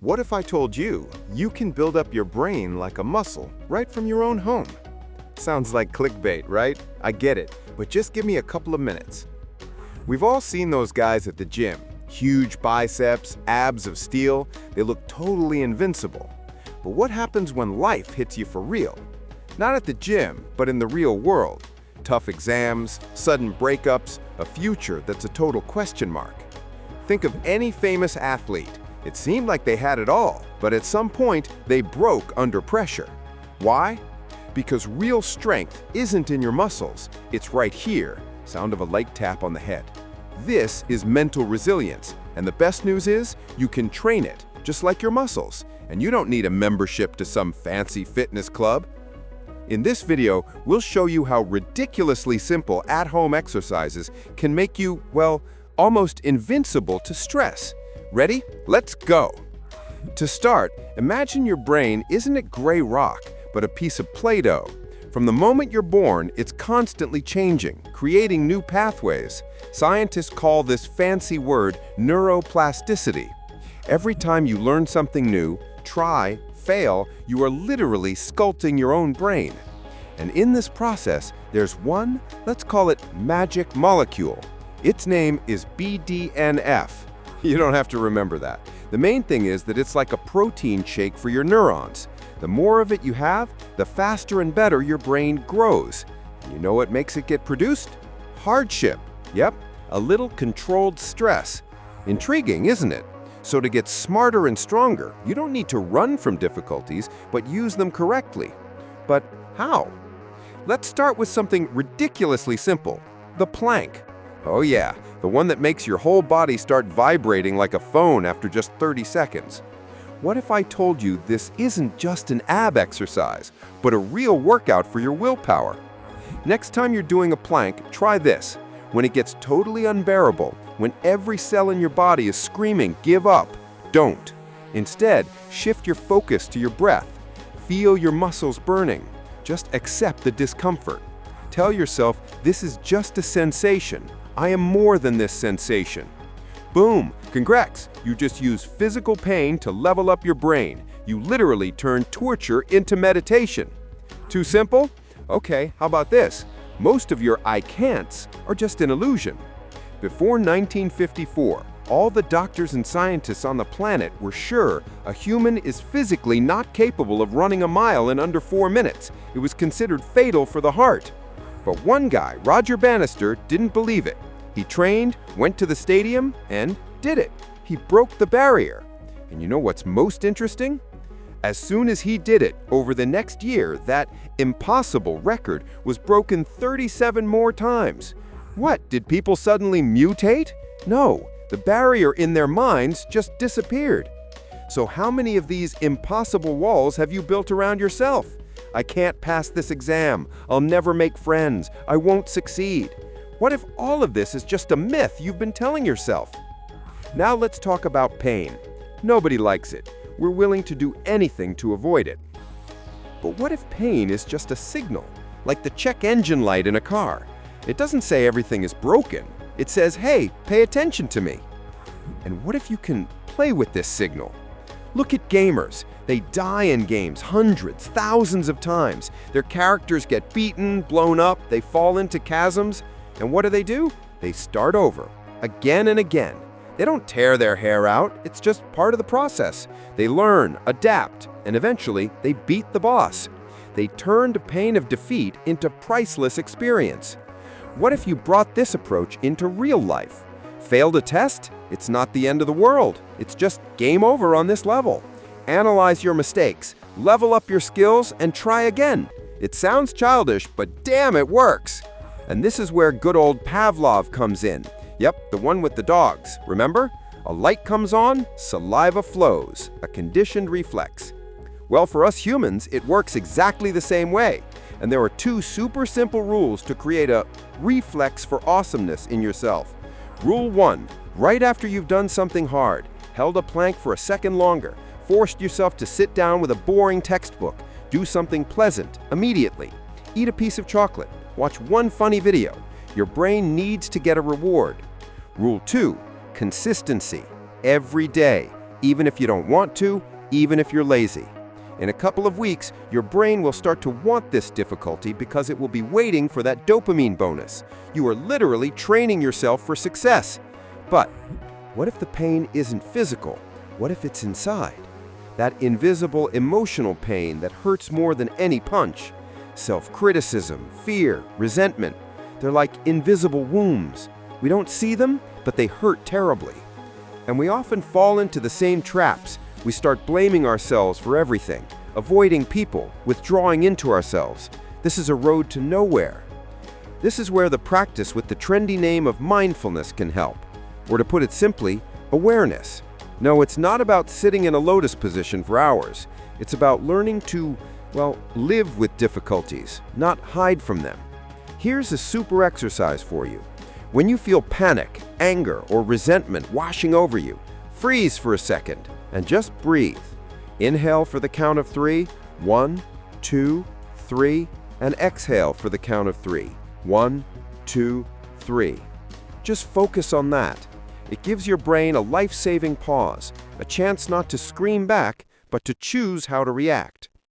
What if I told you you can build up your brain like a muscle right from your own home? Sounds like clickbait, right? I get it, but just give me a couple of minutes. We've all seen those guys at the gym. Huge biceps, abs of steel, they look totally invincible. But what happens when life hits you for real? Not at the gym, but in the real world. Tough exams, sudden breakups, a future that's a total question mark. Think of any famous athlete. It seemed like they had it all, but at some point, they broke under pressure. Why? Because real strength isn't in your muscles, it's right here. Sound of a light tap on the head. This is mental resilience, and the best news is you can train it, just like your muscles, and you don't need a membership to some fancy fitness club. In this video, we'll show you how ridiculously simple at-home exercises can make you, well, almost invincible to stress. Ready? Let's go! To start, imagine your brain isn't a gray rock, but a piece of Play-Doh. From the moment you're born, it's constantly changing, creating new pathways. Scientists call this fancy word neuroplasticity. Every time you learn something new, try, fail, you are literally sculpting your own brain. And in this process, there's one, let's call it magic molecule. Its name is BDNF. You don't have to remember that. The main thing is that it's like a protein shake for your neurons. The more of it you have, the faster and better your brain grows. And you know what makes it get produced? Hardship. Yep, a little controlled stress. Intriguing, isn't it? So to get smarter and stronger, you don't need to run from difficulties, but use them correctly. But how? Let's start with something ridiculously simple, the plank. Oh yeah, the one that makes your whole body start vibrating like a phone after just 30 seconds. What if I told you this isn't just an ab exercise, but a real workout for your willpower? Next time you're doing a plank, try this. When it gets totally unbearable, when every cell in your body is screaming, give up, don't. Instead, shift your focus to your breath. Feel your muscles burning. Just accept the discomfort. Tell yourself, this is just a sensation. I am more than this sensation. Boom! Congrats! You just use physical pain to level up your brain. You literally turn torture into meditation. Too simple? Okay, how about this? Most of your I can'ts are just an illusion. Before 1954, all the doctors and scientists on the planet were sure a human is physically not capable of running a mile in under 4 minutes. It was considered fatal for the heart. But one guy, Roger Bannister, didn't believe it. He trained, went to the stadium, and did it. He broke the barrier. And you know what's most interesting? As soon as he did it, over the next year, that impossible record was broken 37 more times. What, did people suddenly mutate? No, the barrier in their minds just disappeared. So how many of these impossible walls have you built around yourself? I can't pass this exam. I'll never make friends. I won't succeed. What if all of this is just a myth you've been telling yourself? Now let's talk about pain. Nobody likes it. We're willing to do anything to avoid it. But what if pain is just a signal, like the check engine light in a car? It doesn't say everything is broken. It says, hey, pay attention to me. And what if you can play with this signal? Look at gamers. They die in games hundreds, thousands of times. Their characters get beaten, blown up, they fall into chasms. And what do? They start over, again and again. They don't tear their hair out, it's just part of the process. They learn, adapt, and eventually they beat the boss. They turn the pain of defeat into priceless experience. What if you brought this approach into real life? Failed a test? It's not the end of the world. It's just game over on this level. Analyze your mistakes, level up your skills, and try again. It sounds childish, but damn, it works. And this is where good old Pavlov comes in. Yep, the one with the dogs, remember? A light comes on, saliva flows, a conditioned reflex. Well, for us humans, it works exactly the same way. And there are 2 super simple rules to create a reflex for awesomeness in yourself. Rule 1, right after you've done something hard, held a plank for a second longer, forced yourself to sit down with a boring textbook, do something pleasant immediately. Eat a piece of chocolate, watch one funny video. Your brain needs to get a reward. Rule 2, consistency. Every day. even if you don't want to, even if you're lazy. In a couple of weeks, your brain will start to want this difficulty because it will be waiting for that dopamine bonus. You are literally training yourself for success. But what if the pain isn't physical? What if it's inside? That invisible emotional pain that hurts more than any punch. Self-criticism, fear, resentment. They're like invisible wounds. We don't see them, but they hurt terribly. And we often fall into the same traps. We start blaming ourselves for everything, avoiding people, withdrawing into ourselves. This is a road to nowhere. This is where the practice with the trendy name of mindfulness can help. Or to put it simply, awareness. No, it's not about sitting in a lotus position for hours. It's about learning to, live with difficulties, not hide from them. Here's a super exercise for you. When you feel panic, anger, or resentment washing over you, freeze for a second and just breathe. Inhale for the count of 3. 1, 2, 3. And exhale for the count of 3. 1, 2, 3. Just focus on that. It gives your brain a life-saving pause, a chance not to scream back, but to choose how to react.